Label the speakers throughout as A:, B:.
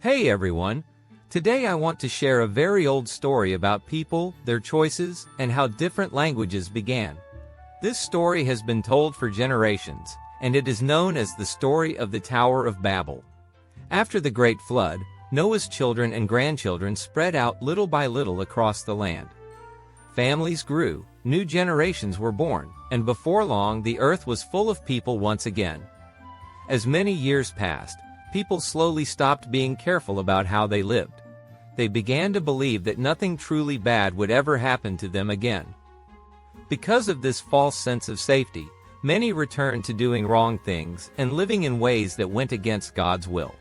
A: Hey everyone! Today I want to share a very old story about people, their choices, and how different languages began. This story has been told for generations, and it is known as the story of the Tower of Babel. After the Great Flood, Noah's children and grandchildren spread out little by little across the land. Families grew, new generations were born, and before long the earth was full of people once again. As many years passed, people slowly stopped being careful about how they lived. They began to believe that nothing truly bad would ever happen to them again. Because of this false sense of safety, many returned to doing wrong things and living in ways that went against God's will.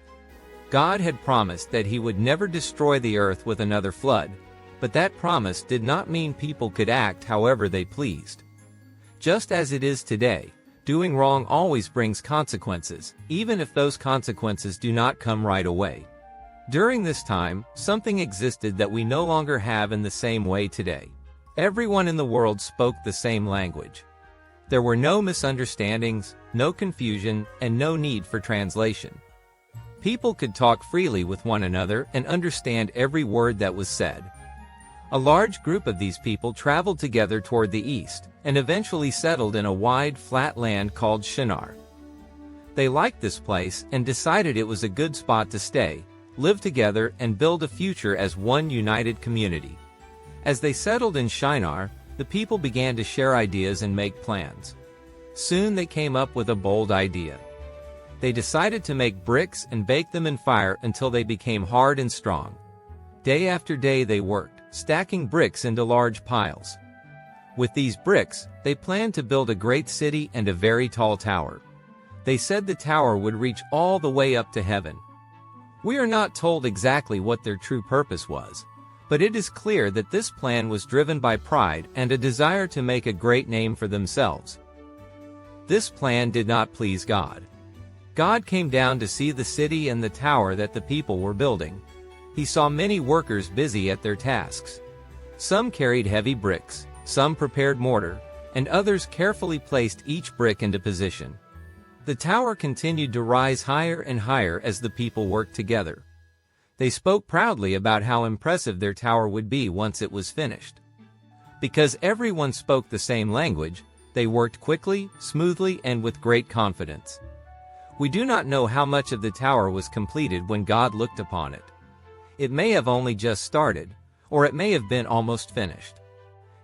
A: God had promised that He would never destroy the earth with another flood, but that promise did not mean people could act however they pleased. Just as it is today, doing wrong always brings consequences, even if those consequences do not come right away. During this time, something existed that we no longer have in the same way today. Everyone in the world spoke the same language. There were no misunderstandings, no confusion, and no need for translation. People could talk freely with one another and understand every word that was said. A large group of these people traveled together toward the east, and eventually settled in a wide, flat land called Shinar. They liked this place and decided it was a good spot to stay, live together, and build a future as one united community. As they settled in Shinar, the people began to share ideas and make plans. Soon they came up with a bold idea. They decided to make bricks and bake them in fire until they became hard and strong. Day after day they worked, stacking bricks into large piles. With these bricks, they planned to build a great city and a very tall tower. They said the tower would reach all the way up to heaven. We are not told exactly what their true purpose was, but it is clear that this plan was driven by pride and a desire to make a great name for themselves. This plan did not please God. God came down to see the city and the tower that the people were building. He saw many workers busy at their tasks. Some carried heavy bricks, some prepared mortar, and others carefully placed each brick into position. The tower continued to rise higher and higher as the people worked together. They spoke proudly about how impressive their tower would be once it was finished. Because everyone spoke the same language, they worked quickly, smoothly, and with great confidence. We do not know how much of the tower was completed when God looked upon it. It may have only just started, or it may have been almost finished.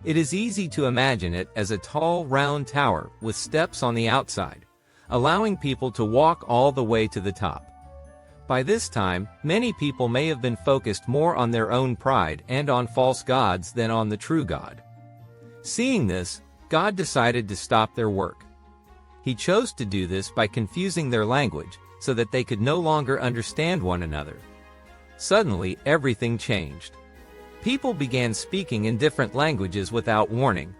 A: It is easy to imagine it as a tall, round tower with steps on the outside, allowing people to walk all the way to the top. By this time, many people may have been focused more on their own pride and on false gods than on the true God. Seeing this, God decided to stop their work. He chose to do this by confusing their language so that they could no longer understand one another. Suddenly, everything changed. People began speaking in different languages without warning.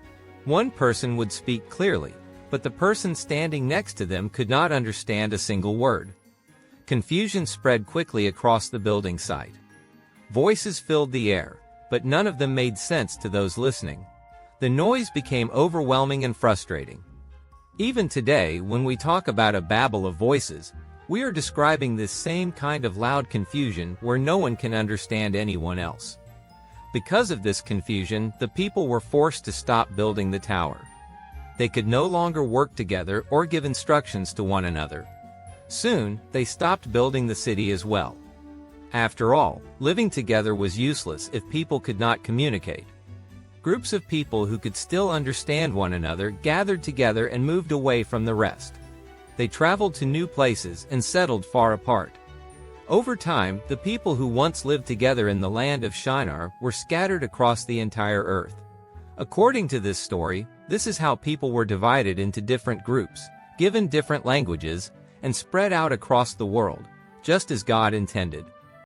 A: One person would speak clearly, but the person standing next to them could not understand a single word. Confusion spread quickly across the building site. Voices filled the air, but none of them made sense to those listening. The noise became overwhelming and frustrating. Even today, when we talk about a babel of voices, we are describing this same kind of loud confusion where no one can understand anyone else. Because of this confusion, the people were forced to stop building the tower. They could no longer work together or give instructions to one another. Soon, they stopped building the city as well. After all, living together was useless if people could not communicate. Groups of people who could still understand one another gathered together and moved away from the rest. They traveled to new places and settled far apart. Over time, the people who once lived together in the land of Shinar were scattered across the entire earth. According to this story, this is how people were divided into different groups, given different languages, and spread out across the world, just as God intended.